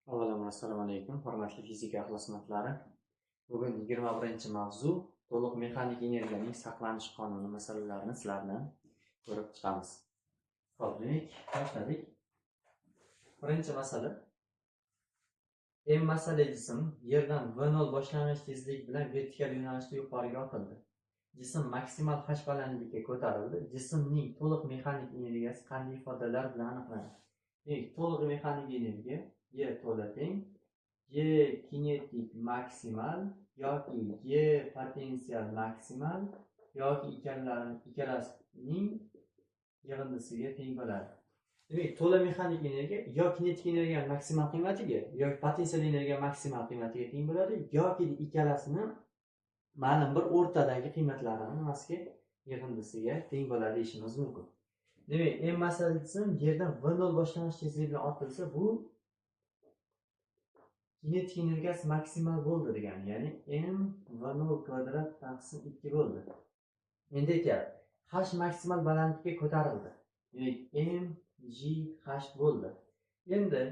Avvalambor assalomu alaykum, hurmatli fizika ixlosmandlari. Bugun 21-mavzu to'liq mexanik energiyaning saqlanish qonuni masalalarini sizlar bilan ko'rib chiqamiz. Xo'p, demak, boshladik. Birinchi masala. M masala jism yerdan V0 boshlang'ich tezlik bilan vertikal yo'nalishda yuqoriga otildi. Jism maksimal h balandlikka ko'tarildi. Jismning to'liq mexanik energiyasi qanday ifodalar bilan aniqlanadi? Demak, to'liq mexanik energiya Y to'la teng Y kinetik maksimal yoki Y potensial maksimal yoki ikkalasining yig'indisiga teng bo'ladi. Demak, to'la mexanik energiya yo kinetik energiya maksimal qiymatiga yoki potensial energiya maksimal qiymatiga teng bo'ladi yoki ikkalasini ma'lum bir o'rtadagi qiymatlarini nimasiga yig'indisiga teng bo'ladi deyishimiz mumkin. Demak, M masalasi yerdan V0 boshlang'ich tezlik bilan otilsa, bu kinetik energiyasi maksimal bo'ldi degani, ya'ni M V0 kvadrat taqsim 2 bo'ldi. Endi aytyapti, h maksimal balandlikka ko'tarildi. Demak, M G H bo'ldi. Endi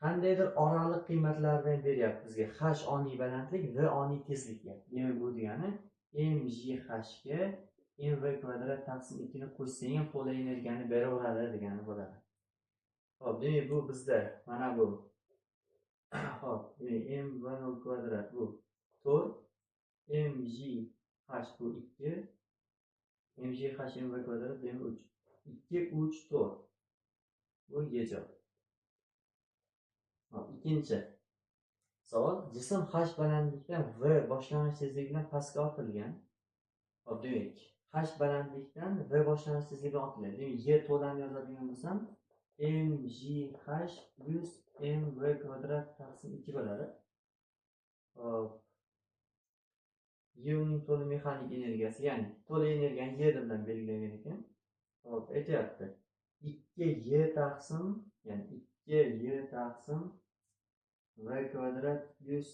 qandaydir oraliq qiymatlardan beryapti bizga h oniy balandlik, v oniy tezlikga. Demak, bu degani M G H ga M V kvadrat taqsim 2 ni qo'shsang ham to'la energiyani beraveradi degani bo'ladi. Xo'p, demak, bu bizda mana bu Hop, M V0 kvadrat bu 4, MG H bu 2, MG H M V kvadrat demak 3. 2, 3, 4. Bu yechim. Hop, ikkinchi savol. Jism H balandlikdan V boshlang'ich tezlik bilan pastga otilgan. Hop, demak, H balandlikdan V boshlang'ich tezlik bilan otilgan. Demak, Y to'lani yozadigan bo'lsam, MG H plus MV kvadrat taqsim 2 bo'ladi. Hop. Y uning to'la mexanik energiyasi, ya'ni to'la energiyani Y bilan belgilagan ekan. Hop, aytyapti. 2Y taqsim, ya'ni 2Y taqsim V kvadrat plus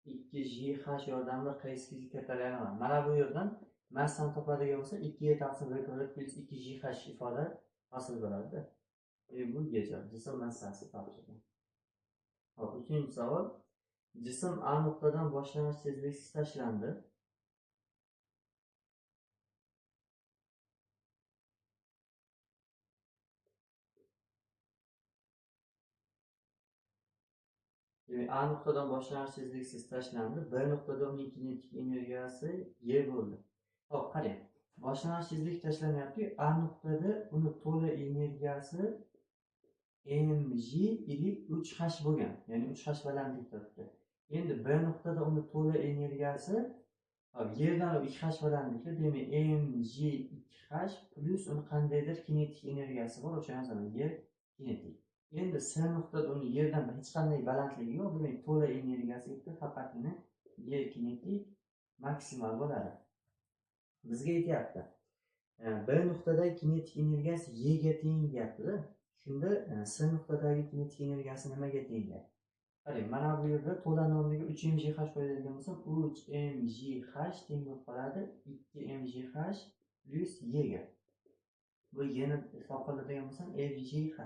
2JH yordamida qaysi fizik kattaligini mana bu yerdan massani topadigan bo'lsa, 2Y taqsim V kvadrat plus 2JH ifoda hosil bo'ladi. Bu jism massasi topshirgan. Hop, uchinchi savol. Jism A nuqtadan boshlang'ich tezliksiz tashlandi. Demak, A nuqtadan boshlang'ich tezliksiz tashlandi. B nuqtada uning kinetik energiyasi Y bo'ldi. Hop, qarang. Boshlang'ich tezlik tashlanyapti. A nuqtada uni to'la energiyasi mg ilik 3h bo'lgan. Ya'ni 3h balandlikda turibdi. Endi B nuqtada uni to'la energiyasi yerdan 2h balandlikda, demak mg 2h plus uni qandaydir kinetik energiyasi bor, o'sha yozaman, Y kinetik. Endi S nuqtada uni yerdan hech qanday balandligi yo'q, demak to'la energiyasi faqatgina Y kinetik maksimal bo'ladi. Bizga aytyapti, B nuqtadagi kinetik energiyasi Y ga teng deyapti-da. Shunda S nuqtadagi kinetik energiyasi nimaga teng deyapti? Qarang, mana bu yerda to'lani o'rniga 3mgh qo'yadigan bo'lsam, 3mgh teng bo'lib qoladi 2mgh plus Y ga. Bu Y'ni hisob qiladigan bo'lsam, mgh.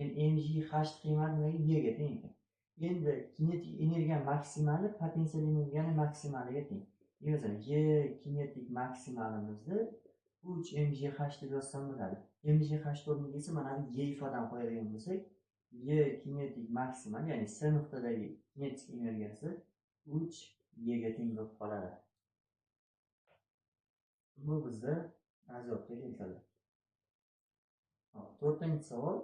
Endi mgh qiymati Y ga teng ekan. Endi kinetik energiya maksimali potensial energiyani maksimaliga teng. Yozamiz, Y kinetik maksimalimizni 3mgh deb yozsam bo'ladi. mgh o'rniga esa mana bu Y ifodani qo'yadigan bo'lsak, Y kinetik maksimal, ya'ni S nuqtadagi kinetik energiyasi 3Y ga teng bo'lib qoladi. Bu bizda azobga keltiradi. Hop, to'rtinchi savol.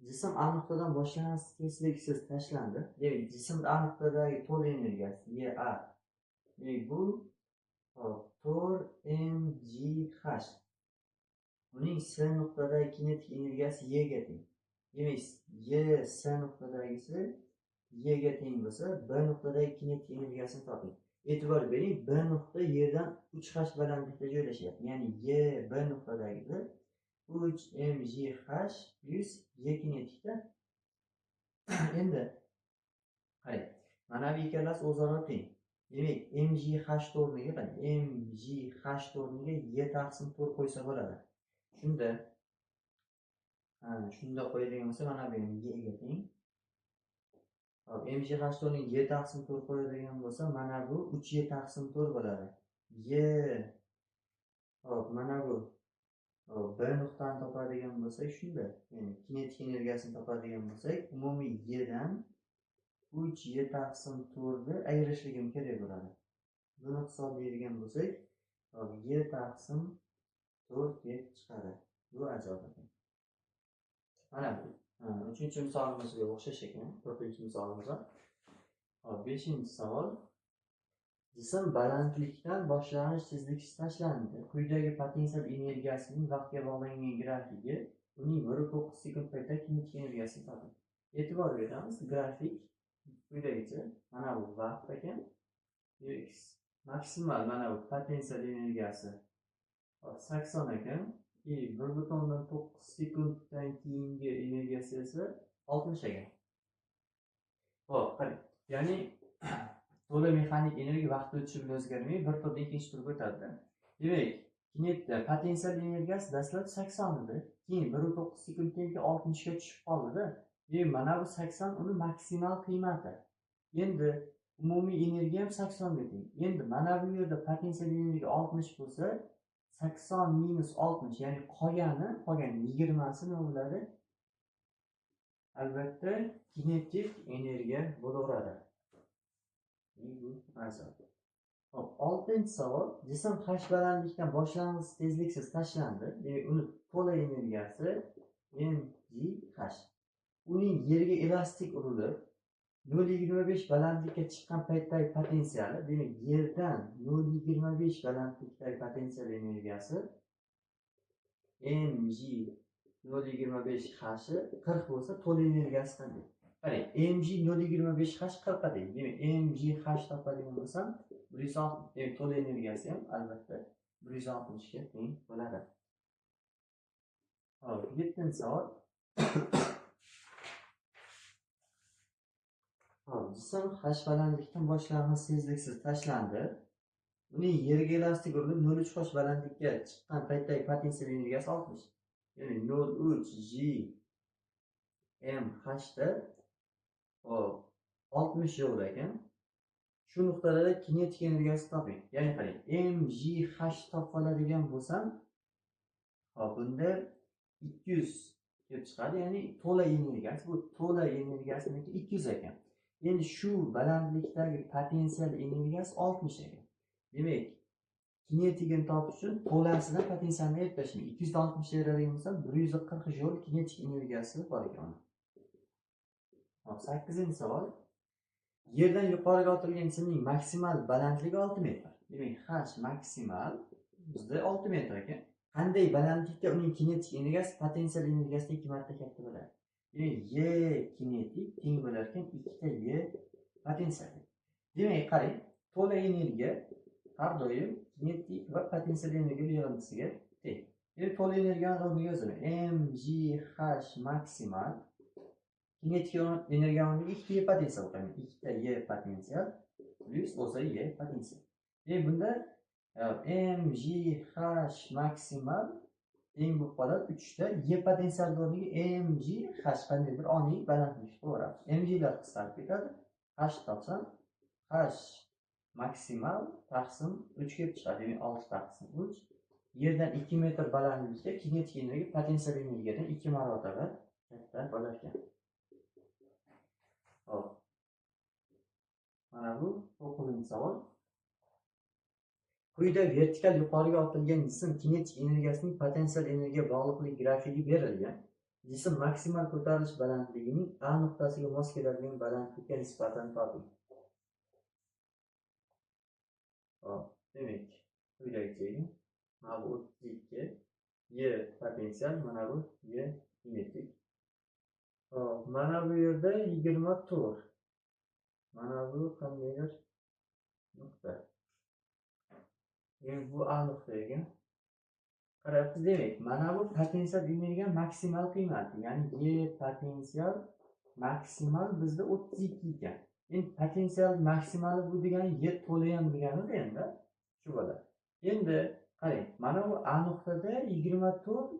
Jism A nuqtadan boshlang'ich tezliksiz tashlandi. Demak, jism A nuqtadagi to'la energiyasi YA. Demak, bu 4mgh. Uning S nuqtadagi kinetik energiyasi Y ga teng. Demak, Y S nuqtadagisi Y ga teng bo'lsa, B nuqtadagi kinetik energiyasini toping. E'tibor bering, B nuqta yerdan 3h balandlikda joylashyapti. Ya'ni Y B nuqtadagisi 3mgh plus Y kinetikda. Endi qarang, mana bu ikkalasi o'zaro teng. Demak, mgh o'rniga qarang, mgh o'rniga Y taqsim 4 qo'ysa bo'ladi. Shunda qo'yadigan bo'lsa, mana bu Y ga teng. Hop, mg h-ning y taqsim 4 qo'yadigan bo'lsa, mana bu 3y taqsim 4 bo'ladi. Y, hop, mana bu hop, bir nuqtani topadigan bo'lsak, shunda, ya'ni kinetik energiyasini topadigan bo'lsak, umumiy y dan 3y taqsim 4 ni ayirishligim kerak bo'ladi. Buni hisoblaydigan bo'lsak, hop, y taqsim 4 deb chiqadi. Bu ajoyib ekan. Mana bu. 3-chi misolimizga o'xshash ekan. 4-chi misolimiz. Hop, 5-chi savol. Jism balandlikdan boshlang'ich tezliksiz tashlandi. Quyidagi potensial energiyasining vaqtga bog'langan grafigi uning 1.9 sekund paytida kinetik energiyasini toping. E'tibor beramiz, grafik quyidagicha. Mana bu vaqt ekan. X maksimal mana bu potensial energiyasi 80 ekan. 1.9 sekunddan keyingi energiyasi esa 60 ekan. Xo'p, qarang. Ya'ni to'la mexanik energiya vaqt o'tishi bilan o'zgarmay, bir turdan ikkinchi turga o'tadi. Demak, kinetik potensial energiyasi dastlab 80 edi, keyin 1.9 sekunddan keyin 60 ga tushib qoldi-da. Demak, mana bu 80 uni maksimal qiymati. Endi umumiy energiya ham 80 ga teng. Endi mana bu yerda potensial energiya 60 bo'lsa, 80 minus 60, ya'ni qolgan 20 si nima bo'ladi? Albatta, kinetik energiya bo'laveradi. Hop, 6-chi savol. Jism h balandlikdan boshlang'ich tezliksiz tashlandi. Demak, uni to'la energiyasi mgh. Uning yerga elastik urilib 0.25 balandlikka chiqqan paytdagi potensiali, demak, yerdan 0.25 balandlikdagi potensial energiyasi mg 0.25 h 40 bo'lsa, to'la energiyasi qanday? Qarang, mg 0.25 h 40 deydi. Demak, mg h topadigan bo'lsam, 160, to'la energiyasi ham albatta 160 ga teng bo'ladi. Hop, 7-chi savol. Hop, jism h balandlikdan boshlang'ich tezliksiz tashlandi. Uning yerga elastik urilib 0.3 h balandlikka chiqqan paytdagi potensial energiyasi 60. Ya'ni 0.3 g mh da 60 jo'l ekan. Shu nuqtada kinetik energiyasi toping. Ya'ni qarang, mgh topib oladigan bo'lsam, hop, bunda 200 kelib chiqadi. Ya'ni to'la energiyasi, bu to'la energiyasiniki 200 ekan. Endi shu balandlikdagi potensial energiyasi 60 ekan. Demak, kinetikini topish uchun to'lasidan potensialni ayirib tashlang. 260 ayiradigan bo'lsam, 140 jo'l kinetik energiyasi bor ekan. Hop, 8-chi savol. Yerdan yuqoriga otilgan jismning maksimal balandligi 6 metr. Demak, h maksimal bizda 6 metr ekan. Qanday balandlikda uning kinetik energiyasi potensial energiyasidan 2 marta katta bo'ladi? Demak, y kinetik teng bo'lar ekan 2 ta y potensial. Demak, qarang, to'la energiya har doim kinetik va potensial energiya yig'indisiga teng. Demak, to'la energiyani o'rniga yozaman. mgh maksimal kinetik energiya o'rniga 2 y potensial qo'yaman. 2 ta y potensial plus o'sha y potensial. Demak, bunda mgh maksimal teng bo'lib qoladi 3 ta y potensial o'rniga mgh qanday bir oniy balandlik qo'yamiz. mg lar qisqarib ketadi. H topsam, h maksimal taqsim 3 kelib chiqadi. Demak, 6 taqsim 3. Yerdan 2 metr balandlikda kinetik energiya potensial energiyadan 2 marotaba katta bo'lar ekan. Hop. Mana bu 9-chi savol. Quyida vertikal yuqoriga otilgan jism kinetik energiyasining potensial energiya bog'liqlik grafigi berilgan. Jism maksimal ko'tarilish balandligining A nuqtasiga mos keladigan balandlikka nisbatan toping. Hop, demak, quyidagicha. Mana bu 32 y potensial, mana bu y kinetik. Hop, mana bu yerda 24. Mana bu qandaydir nuqta. Bu A nuqta ekan. Qarayapsiz, demak, mana bu potensial energiya maksimal qiymati, ya'ni y potensial maksimal bizda 32 ekan. Endi potensial maksimali bu degani y to'la ham deganida endi shu bo'ladi. Endi qarang, mana bu A nuqtada 24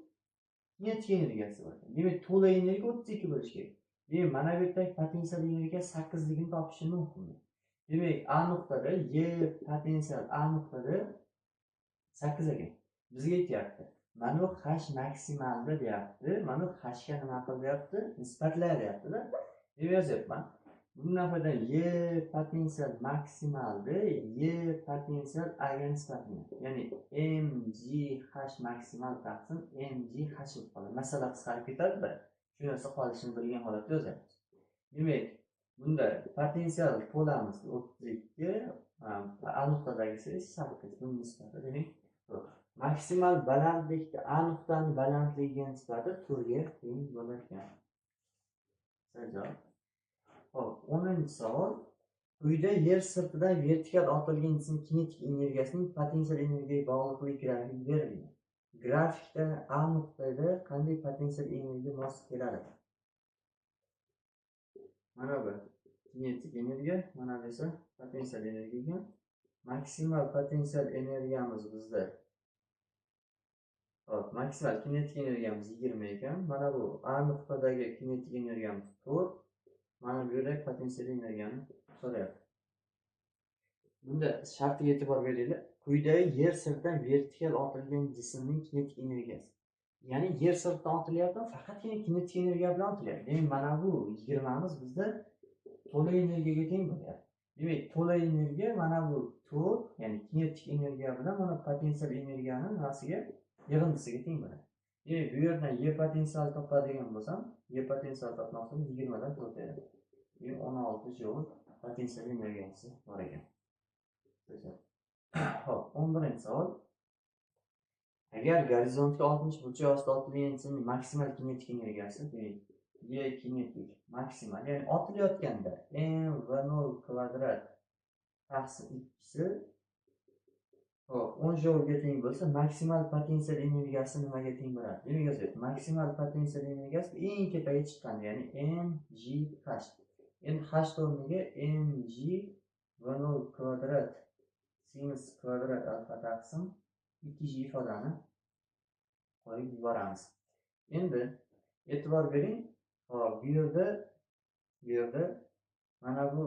kinetik energiyasi bor. Demak, to'la energiya 32 bo'lishi kerak. Mana bu yerdagi potensial energiya 8 ligini topishim mumkin. Demak, A nuqtada Y potensial A nuqtada 8 ekan. Bizga aytyapti. Mana H maksimalda deyapti. Mana H ga nima qil deyapti? Nisbatlar deyapti-da. Deb yozyapman. Bundan Y potensial maksimalda Y potensial A ga nisbatlanadi. Ya'ni mgh maksimal taqsim mgh bo'lib qoladi. Masala qisqarib ketadi-da. Shu narsa qolishini bilgan holatda yozamiz. Demak, bunda potensial to'lamiz 32, A nuqtadagisi 8. Buning nisbati demak maksimal balandlikda A nuqtaning balandligiga nisbati 4 ga teng bo'lar ekan. Javob. Hop, 10-savol. Quyida yer sirtidan vertikal otilgan jism kinetik energiyasining potensial energiyaga bog'liqligi grafiki berilgan. Grafikda A nuqtada qanday potensial energiya mos keladi? Mana bu kinetik energiya, mana bu esa potensial energiya. Maksimal potensial energiyamiz bizda. Hop, maksimal kinetik energiyamiz 20 ekan. Mana bu A nuqtadagi kinetik energiyamiz 4. Mana bu yerda potensial energiyani so'rayapti. Bunda shartiga e'tibor beringlar. Quyidagi yer sirtidan vertikal otilgan jismning kinetik energiyasi. Ya'ni yer sirtidan otilyapti, faqatgina kinetik energiya bilan otilyapti. Demak, mana bu 20 miz bizda to'la energiyaga teng bo'lyapti. Demak, to'la energiya mana bu 4, ya'ni kinetik energiya bilan mana potensial energiyani nasiga yig'indisiga teng bo'ladi. Demak, bu yerdan Y potensial topadigan bo'lsam, Y potensial topmoqchim 20 dan 4 beradi. Demak, 16 joule potensial energiyasi bor ekan. Hop, 11-savol. Agar gorizontga 60 burchak ostida otilgan jismning maksimal kinetik energiyasi, demak, Y kinetik maksimal, ya'ni otilayotganda m(v0) kvadrat taqsim 2 hop 10 joulga teng bo'lsa, maksimal potensial energiyasi nimaga teng bo'ladi? Demak, yozyapti. Maksimal potensial energiyasi eng tepaga chiqqanda, ya'ni mgh. Endi h o'rniga mg(v0) kvadrat sinus kvadrat alfa taqsim 2g ifodani qo'yib yuboramiz. Endi e'tibor bering. Hop, bu yerda mana bu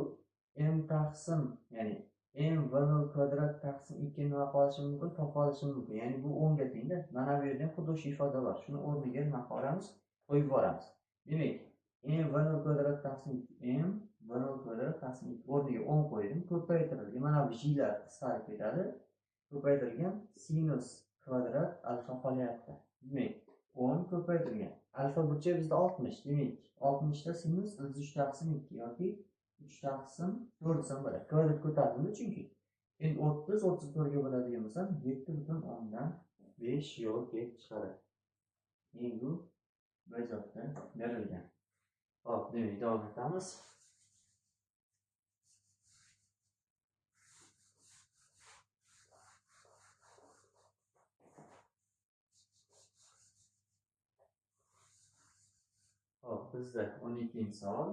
m taqsim, ya'ni m(v0) kvadrat taqsim 2 nima qolishi mumkin? Topa olishi mumkin. Ya'ni bu 10 ga tengda. Mana bu yerda xuddi o'sha ifoda bor. Shuni o'rniga nima qilamiz? Qo'yib yuboramiz. Demak, m(v0) kvadrat taqsim m(v0) kvadrat taqsim 2 o'rniga 10 qo'ydim. Ko'paytirilgan. Mana bu g'lar qisqarib ketadi. Ko'paytirilgan sinus kvadrat alfa qolyapti. Demak, 10 ko'paytirilgan. Alfa burchak bizda 60. Demak, 60 da sinus 3 taqsim 2 yoki 3 taqsim 4 desam bo'ladi. Kvadrat ko'tarildi chunki. Endi 30 34 ga bo'ladigan bo'lsam 7,5 yo'l kelib chiqadi. Endi bu bezovta berilgan. Hop, demak, davom etamiz. Hop, bizda 12-savol.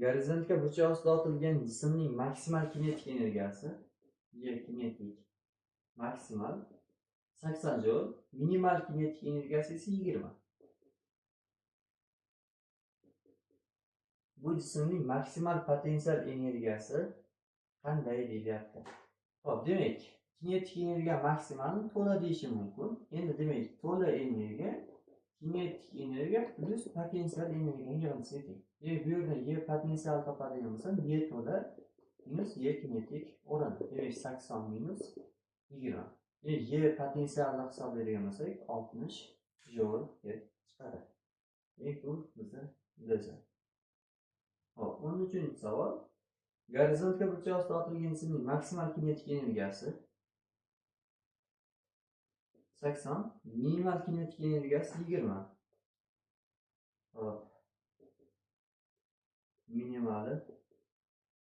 Gorizontga burchak ostida otilgan jismning maksimal kinetik energiyasi, Y kinetik maksimal 80 joule, minimal kinetik energiyasi esa 20. Bu jismning maksimal potensial energiyasi qanday deyilyapti? Hop, demak, kinetik energiya maksimalni to'la deyishim mumkin. Endi demak, to'la energiya kinetik energiya plus potensial energiya yig'indisiga teng. Demak, bu yerdan Y potensial topadigan bo'lsam, Y to'la minus Y kinetik o'rin. Demak, 80 minus 20. Y potensialni hisoblaydigan bo'lsak, 60 joule deb chiqadi. Demak, bu bizda bo'ladi. Hop, 13-savol. Gorizontga burchak ostida otilgan jismning maksimal kinetik energiyasi 80, minimal kinetik energiyasi 20. Hop. Minimali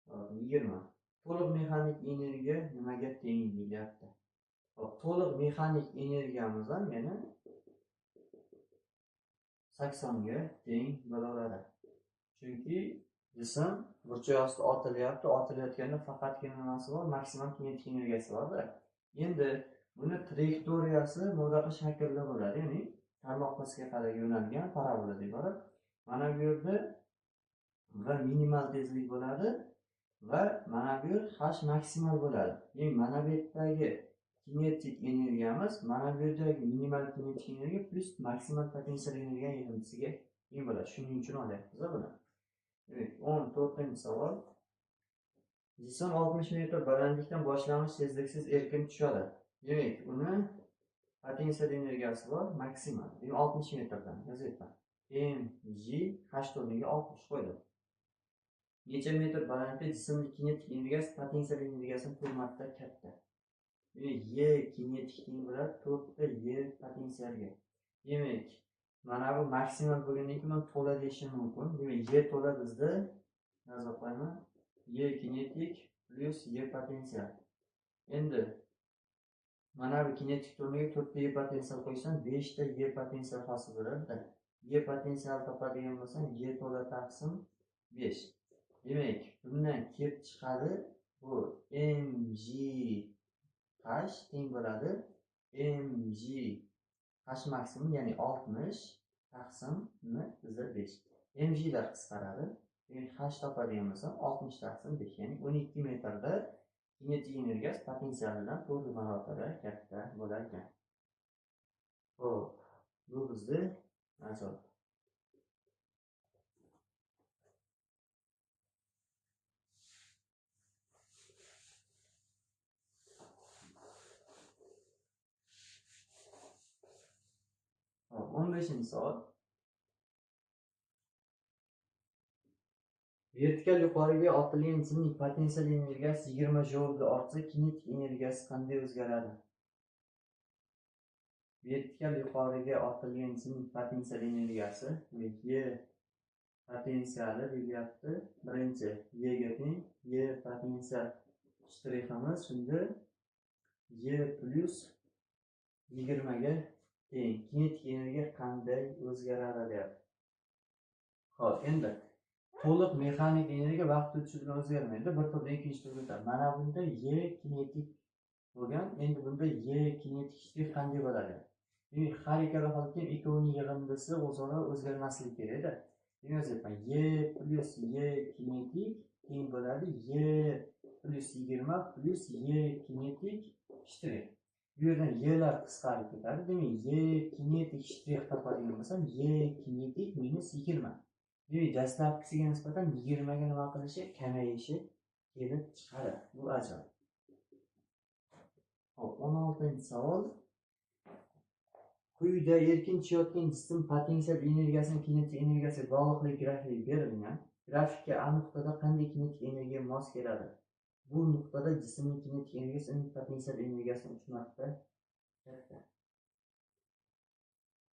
20. To'liq mexanik energiya nimaga teng deyilyapti? Hop, to'liq mexanik energiyamiz ham yana 80 ga teng bo'laveradi. Chunki jism burchak ostida otilyapti. Otilayotganda faqatgina nimasi bor? Maksimal kinetik energiyasi bor-da. Endi buni trayektoriyasi bunaqa shaklda bo'ladi. Ya'ni qarmoq pastga qarай yo'nalgan parabolada iborat. Mana bu yerda v minimal tezlik bo'ladi va mana bu yer h maksimal bo'ladi. Ya'ni mana bu yerdagi kinetik energiyamiz mana bu yerdagi minimal kinetik energiya plus maksimal potensial energiya yig'indisiga teng bo'ladi. Shuning uchun olyapmiz buni. Demak, 14-savol. Jisim 60 metr balandlikdan boshlang'ich tezliksiz erkin tushadi. Demak, uni potensial energiyasi bor, maksimal. Demak, 60 metrdan yozyapman. mg h o'rniga 60 qo'ydim. Necha metr balandlikda jismning kinetik energiyasi potensial energiyasidan 4 marta katta. Demak, y kinetik teng bo'ladi 4 ta y potensialga. Demak, mana bu maksimal bo'lgandan keyin to'la deyishim mumkin. Demak, y to'la bizda yozib qo'yaman. Y kinetik plus y potensial. Endi mana bu kinetik o'rniga 4 ta y potensial qo'ysam 5 ta y potensial hosil bo'ladi. Y potensial topadigan bo'lsam y to'la taqsim 5. Demak, bundan kelib chiqadi bu mg h teng bo'ladi mg h maksimum, ya'ni 60 taqsim bizda 5. mg lar qisqaradi. Demak, h topadigan bo'lsam 60 taqsim 5, ya'ni 12 metrda kinetik energiyasi potensialidan 4 marotaba katta bo'lar ekan. Xo'p, bu bizda ajoyib. Hop, 15-savol. Vertikal yuqoriga otilgan jismning potensial energiyasi 20 joulga ortsa, kinetik energiyasi qanday o'zgaradi? Vertikal yuqoriga otilgan jismning potensial energiyasi, y potensiali deyapti. Birinchi y ga teng, y potensial shtriximiz shunda y plus 20 ga teng. Kinetik energiya qanday o'zgaradi deyapti. Xo'p, endi to'liq mexanik energiya vaqt o'tishi bilan o'zgarmaydi. Bir turdan ikkinchi turga o'tadi. Mana bunda y kinetik bo'lgan, endi bunda y kinetik qanday bo'ladi? Demak, har ikkala holatda ham ikkovining yig'indisi o'zaro o'zgarmasligi kerak-da. Demak, yozyapman y plus y kinetik teng bo'ladi y plus 20 plus y kinetik shtrix. Bu yerdan y lar qisqarib ketadi. Demak, y kinetik shtrix topadigan bo'lsam y kinetik minus 20. Demak, dastlabkisiga nisbatan 20 ga nima qilishi, kamayishi kelib chiqadi. Bu ajoyib. Hop, 16-savol. Quyida erkin tushayotgan jism potensial energiyasining kinetik energiyasiga bog'liqlik grafiki berilgan. Grafikka A nuqtada qanday kinetik energiya mos keladi? Bu nuqtada jismning kinetik energiyasi uning potensial energiyasidan 3 marta katta.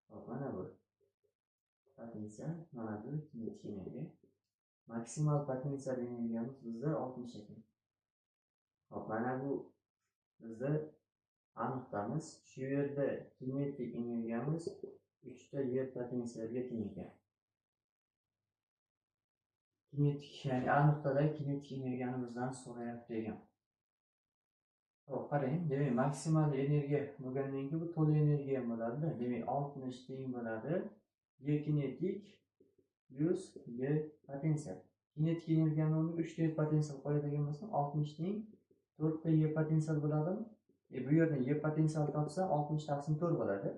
Hop, mana bu potensial, mana bu kinetik energiya. Maksimal potensial energiyamiz bizda 60 ekan. Hop, mana bu bizda A nuqtamiz. Shu yerda kinetik energiyamiz 3 ta y potensialga teng ekan. Kinetik, ya'ni A nuqtadagi kinetik energiyani bizdan so'rayapti ekan. Hop, qarang, demak, maksimal energiya bo'lgandan keyin bu to'la energiya ham bo'ladi. Demak, 60 teng bo'ladi y kinetik plus y potensial. Kinetik energiyani o'rniga 3 ta y potensial qo'yadigan bo'lsam, 60 teng 4 ta y potensial bo'ladi. Bu yerdan y potensial topsa 60 taqsim 4 bo'ladi.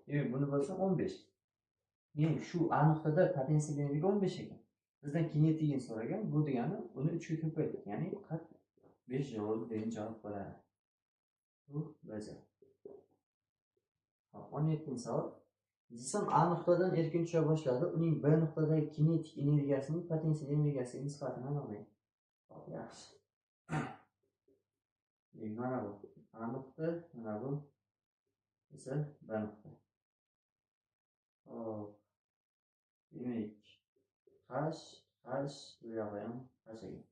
Demak, buni bo'lsa 15. Demak, shu A nuqtada potensial energiya 15 ekan. Bizdan kinetikini so'ragan. Bu degani uni 3 ga ko'paytirdik. Ya'ni 45 joul degan javob bo'ladi. Bu bajar. Hop, 17-savol. Jism A nuqtadan erkin tusha boshladi. Uning B nuqtadagi kinetik energiyasining potensial energiyasiga nisbatini aniqlang. Hop, yaxshi. Mana bu A nuqta, mana bu esa B nuqta. Hop. Demak, h bu yoqqa ham h ekan.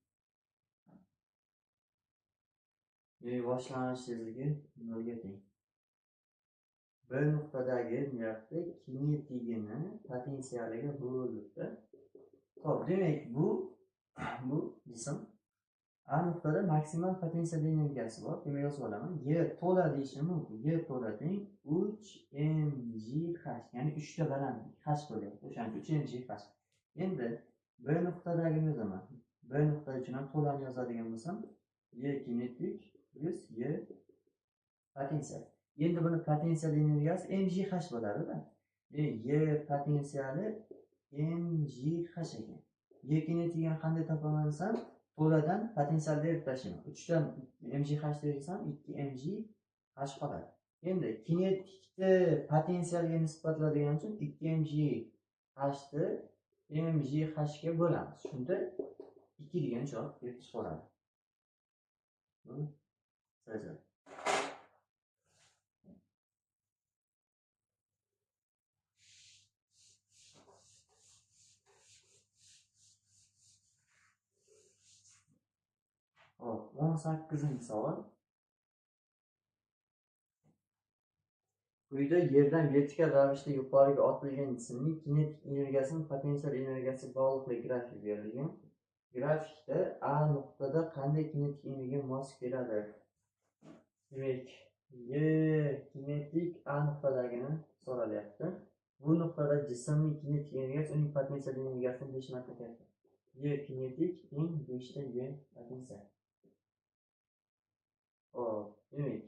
Demak, boshlang'ich tezligi 0 ga teng. B nuqtadagi deyapti kinetigini potensialiga bo'ldikda. Xo'p, demak, bu jism A nuqtada maksimal potensial energiyasi bor. Demak, yozib olaman. Y to'la deyishim mumkin. Y to'la teng 3mgh, ya'ni 3 ta balandlik h bo'lyapti. O'shaning uchun 3mgh. Endi B nuqtadagini yozaman. B nuqta uchun ham to'lani yozadigan bo'lsam, Y kinetik plus Y potensial. Endi buni potensial energiyasi mgh bo'ladi-da. Y potensiali mgh ekan. Y kinetikini qanday topaman desam, to'ladan potensialni berib tashlayman. 3 dan mgh dersam 2mgh qoladi. Endi kinetikni potensialga nisbatladigan uchun 2mgh ni mgh ga bo'lamiz. Shunda 2 degan javob kelib chiqadi. Sizlar hop, 18-savol. Quyida yerdan vertikal ravishda yuqoriga otilgan jismning kinetik energiyasining potensial energiyasi bog'liqlik grafik berilgan. Grafikda A nuqtada qanday kinetik energiya mos keladi? Demak, Y kinetik A nuqtadagini so'ralyapti. Bu nuqtada jismning kinetik energiyasi uning potensial energiyasidan 5 marta katta. Y kinetik teng 5 ta Y potensial. Hop, demak,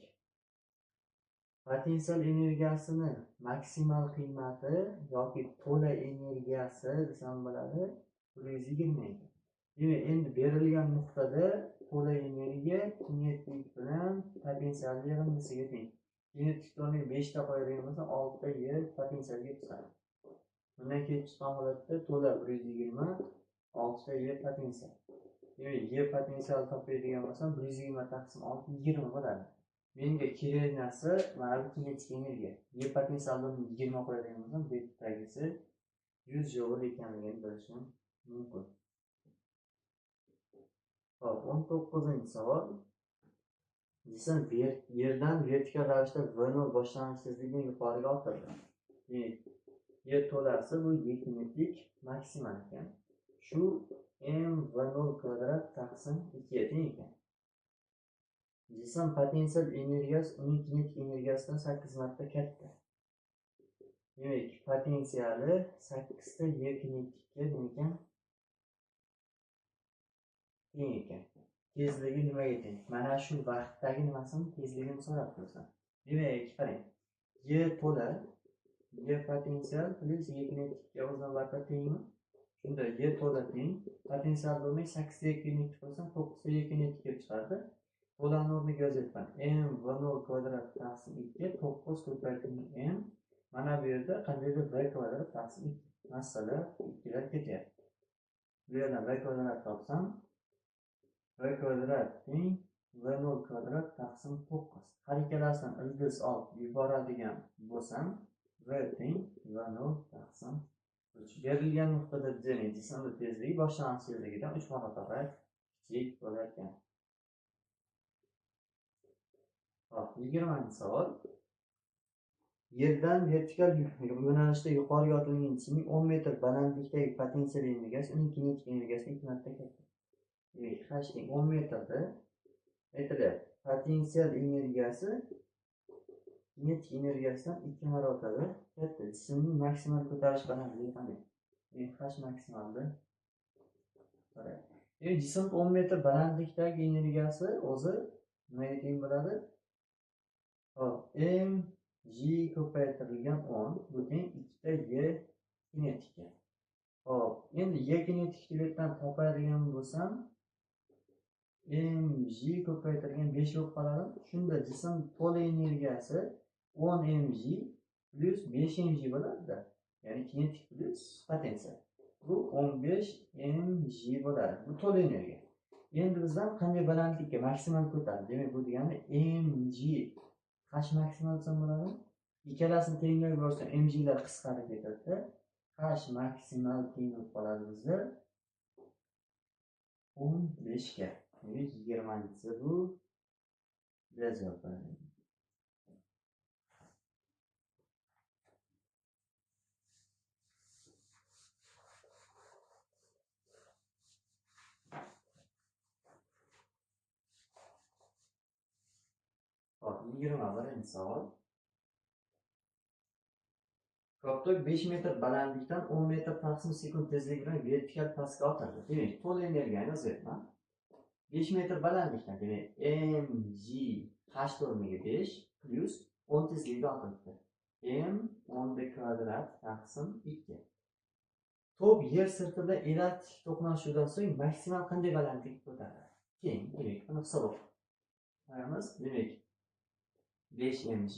potensial energiyasini maksimal qiymati yoki to'la energiyasi desam bo'ladi 120 ekan. Demak, endi berilgan nuqtada to'la energiya kinetik bilan potensialni yig'indisiga teng. Kinetikni 5 ta qo'yadigan bo'lsa 6 ta Y potensialga chiqadi. Bundan kelib chiqqan holatda to'la 120, 6 ta Y potensial. Demak, Y potensial topadigan bo'lsam 120 taqsim 6 20 bo'ladi. Menga kerak narsa mana bu kinetik energiya. Y potensialni 20 qo'yadigan bo'lsam, bu yerdagisi 100 joule ekanligini bilishim mumkin. Hop, 19-savol. Jism yerdan vertikal ravishda V0 boshlang'ich tezlikdan yuqoriga otildi. Y to'lasi bu Y kinetik maksimal ekan. Shu m V0 kvadrat taqsim 2 ga teng ekan. Jism potensial energiyasi uning kinetik energiyasidan 8 marta katta. Demak, potensiali 8 ta Y kinetikka ekan. Teng ekan. Tezligi nimaga teng? Mana shu vaqtdagi nimasini tezligini so'rab tursan. Demak, qarang. Y to'la Y potensial plus Y kinetikka o'zini vaqti tengmi? Shunda Y to'la teng. Potensial bo'lmay 8 Y kinetik bo'lsa 9 Y kinetikka chiqadi. To'lani o'rniga yozyapman. M V0 kvadrat taqsim 2 9 ko'paytirib M. Mana bu yerda qandaydir V kvadrat taqsim 2. Masala 2lar ketyapti. Bu yerdan V kvadrat topsam V kvadrat teng V0 kvadrat taqsim 9. Har ikkalasidan ildiz olib yuboradigan bo'lsam V teng V0 taqsim 3. Berilgan nuqtada jismni tezligi boshlang'ich tezligidan 3 marotaba kichik bo'lar ekan. Hop, 20-savol. Yerdan vertikal yo'nalishda yuqoriga otilgan jismning 10 metr balandlikdagi potensial energiyasi uning kinetik energiyasidan 2 marta katta. Demak, h teng 10 metrda aytilyapti. Potensial energiyasi kinetik energiyasidan 2 marotaba katta. Jismning maksimal ko'tarish balandligi qanday? Demak, h maksimalda qaraydi. Demak, jism 10 metr balandlikdagi energiyasi o'zi nimaga teng bo'ladi? Hop, m G ko'paytirilgan 10 bu teng 2 ta Y kinetikka. Hop, endi Y kinetikni bu yerdan topadigan bo'lsam, mg ko'paytirilgan 5 bo'lib qoladi. Shunda jism to'la energiyasi 10 mg plus 5 mg bo'ladi-da. Ya'ni kinetik plus potensial. Bu 15 mg bo'ladi. Bu to'la energiya. Endi bizdan qanday balandlikka maksimal ko'taradi? Demak, bu degani mg h maksimal desam bo'ladi. Ikkalasini tenglab yuborsam mg lar qisqarib ketadi. H maksimal teng bo'lib qoladi bizda 15 ga. Demak, 20-si bu javob bo'ladi. 21 savol. Koptok 5 metr balandlikdan 10 metr taqsim sekund tezlik bilan vertikal pastga otildi. Demak, to'la energiyani yozyapman. 5 metr balandlikdan, demak, mg h o'rniga 5 plus 10 tezlikda otilibdi. M 10 kvadrat taqsim 2. To'p yer sirti bilan elastik to'qnashuvdan so'ng maksimal qanday balandlikka ko'tariladi? Keyin, demak, buni hisoblab qo'yamiz. Demak, 5 mg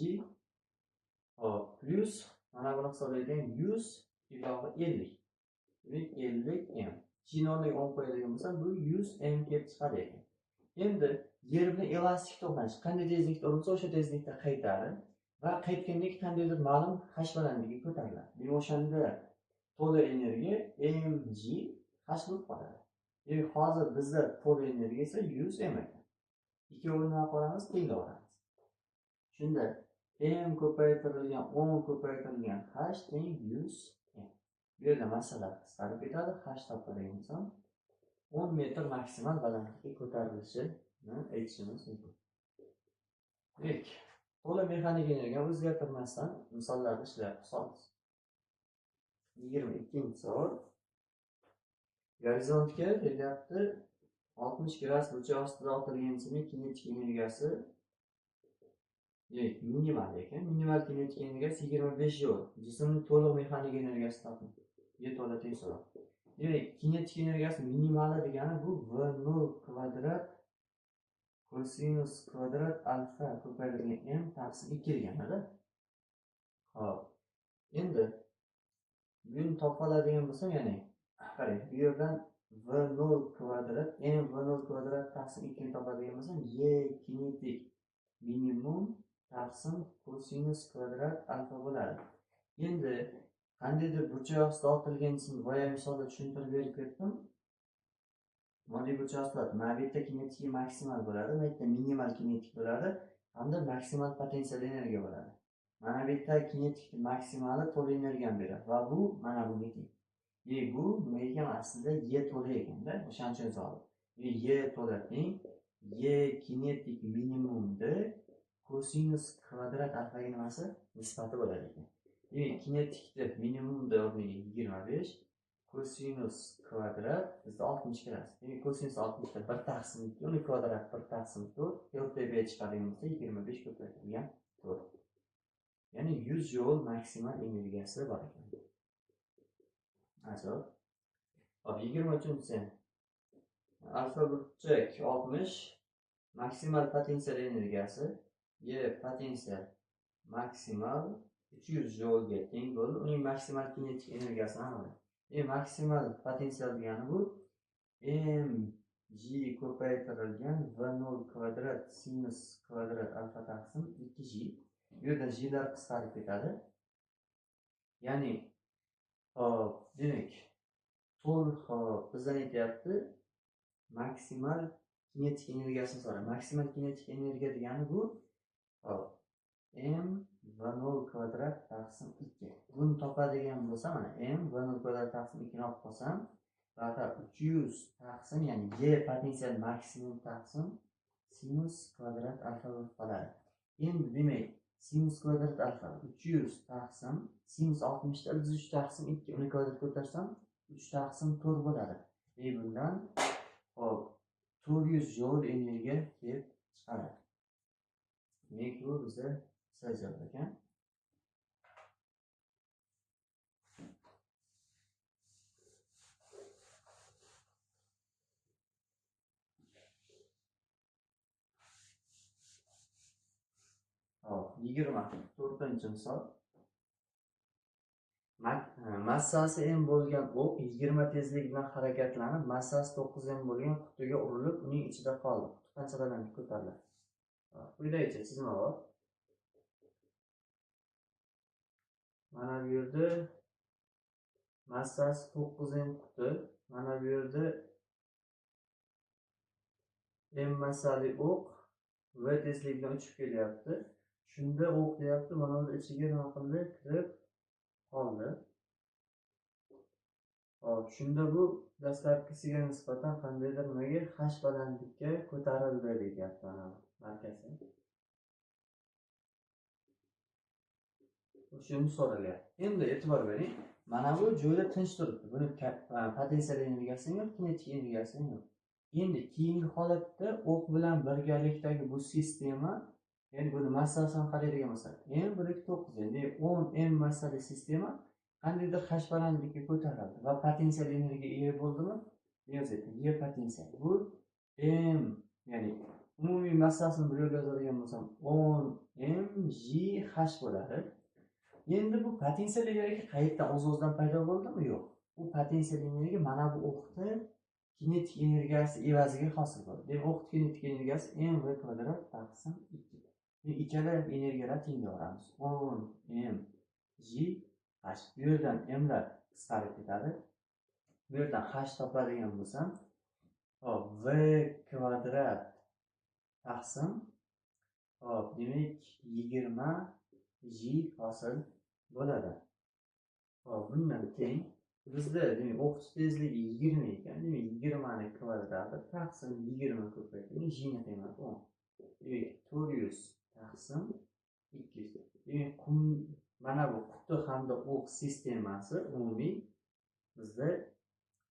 plus mana buni hisoblaydigan 100 ilova 50. Demak, 50 m. G o'rniga 10 qo'yadigan bo'lsam, bu 100 m kelib chiqadi ekan. Endi yer bilan elastik to'qnashish qanday tezlikda urilsa, o'sha tezlikda qaytadi va qaytganda qandaydir ma'lum h balandligiga ko'tariladi. Demak, o'shanda to'la energiya mg h bo'lib qoladi. Demak, hozir bizda to'la energiya esa 100 m ekan. Ikkovini nima qilamiz? Tenglayveramiz. Shunda m ko'paytirilgan 10 ko'paytirilgan h teng 100 m. Bu yerda masala qisqarib ketadi. H topadigan bo'lsam 10 metr maksimal balandlikka ko'tarilishini aytishimiz mumkin. Demak, to'la mexanik energiyani o'zgartirmasdan misollarni ishlab chiqamiz. 22-savol. Gorizontga kelyapti 60 gradus burchak ostida otilgan simning kinetik energiyasi minimal ekan. Minimal kinetik energiyasi 25 joule. Jismning to'liq mexanik energiyasi toping. Bu to'la teng so'roq. Demak, kinetik energiyasi minimali degani bu v0 kvadrat kosinus kvadrat alfa ko'paytirilgan m taqsim 2 deganida. Xo'p. Endi buni topa oladigan bo'lsam, ya'ni qarang, bu yerdan v0 kvadrat m v0 kvadrat taqsim 2 ni topadigan bo'lsam, y kinetik minimum taqsim kosinus kvadrat alfa bo'ladi. Endi qandaydir burchak ostida otilgan jismni boya misolda tushuntirib berib ketdim. Moddiy burchak ostida mana bu yerda kinetik maksimal bo'ladi, bu yerda minimal kinetik bo'ladi, hamda maksimal potensial energiya bo'ladi. Mana bu yerda kinetik maksimali to'la energiyani beradi va bu mana buniki. Bu nima ekan? Aslida y to'la ekanda, o'shaning uchun yozdim. Y to'la teng y kinetik minimumda kosinus kvadrat alfaga nimasi nisbati bo'ladi ekan. Demak, kinetikda minimumda o'rniga 25, kosinus kvadrat bizda 60 kiradi. Demak, kosinus 60 da 1 taqsim 2, uni kvadrat 1 taqsim 4, o'rtaga chiqadigan bo'lsa 25 ko'paytirilgan 4. Ya'ni 100 joule maksimal energiyasi bor ekan. Asob. Hop, 23-chi. Alfa burchak 60, maksimal potensial energiyasi y potensial maksimal 300 joule ga teng bo'ldi. Uning maksimal kinetik energiyasini aniqlaymiz. Maksimal potensial degani bu mg ko'paytirilgan v0 kvadrat sinus kvadrat alfa taqsim 2g. Bu yerda g'lar qisqarib ketadi. Ya'ni demak, bizdan aytyapti maksimal kinetik energiyasini so'raydi. Maksimal kinetik energiya degani bu m v0 kvadrat taqsim 2. Buni topadigan bo'lsa, mana m v0 kvadrat taqsim 2 ni olib qolsam, faqat 300 taqsim, ya'ni y potensial maksimum taqsim sinus kvadrat alfa bo'lib qoladi. Endi demak, sinus kvadrat alfa 300 taqsim sinus 60 da 3 taqsim 2, uni kvadratga ko'tarsam 3 taqsim 4 bo'ladi. Bundan 400 joule energiya kelib chiqadi. Demak, bu bizda sajjal ekan. Hop, 24-chi misol. Massasi m bo'lgan o'q 20 tezlik bilan harakatlanib, massasi 9 m bo'lgan qutiga urilib, uning ichida qoldi. Quti qancha balandlikka ko'tariladi? Quyidagicha chizma bor. Mana bu yerda massasi 9 m quti, mana bu yerda m massali o'q v tezlik bilan uchib kelyapti. Shunda o'q deyapti, mana bu ichiga nima qildi? Kirib qoldi. Hop, shunda bu dastlabkisiga nisbatan qandaydir nimaga h balandlikka ko'tarildi deyapti mana bu markazi. Shuni so'ralyapti. Endi e'tibor bering. Mana bu joyda tinch turibdi. Buni potensial energiyasi yo'q, kinetik energiyasi yo'q. Endi keyingi holatda o'q bilan birgalikdagi bu sistema, ya'ni buni massasini qaraydigan bo'lsak, m/9, ya'ni 10 m massali sistema qandaydir h balandlikka ko'tarildi va potensial energiyaga ega bo'ldimi? Yozyapti. Y potensial. Bu m, ya'ni umumiy massasini bir yo'l yozadigan bo'lsam 10 m j h bo'ladi. Endi bu potensial energiya qayerdan o'z-o'zidan paydo bo'ldimi? Yo'q. Bu potensial energiya mana bu o'qni kinetik energiyasi evaziga hosil bo'ldi. Demak, o'q kinetik energiyasi mv kvadrat taqsim 2. Ikkala energiyalar tengyoramiz. 10 m j h. Bu yerdan m lar qisqarib ketadi. Bu yerdan h topadigan bo'lsam, hop, v kvadrat taqsim, hop, demak 20 j hosil bo'ladi. Hop, bundan teng bizda demak o'qitish tezligi 20 ekan. Demak 20 ni kvadrati taqsim 20 ko'paytirib j ni qiymat 10. Demak 400 taqsim 200. Demak mana bu quti hamda o'q sistemasi umumiy bizda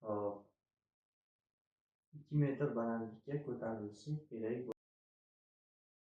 2 metr balandlikka ko'tarilishi kerak.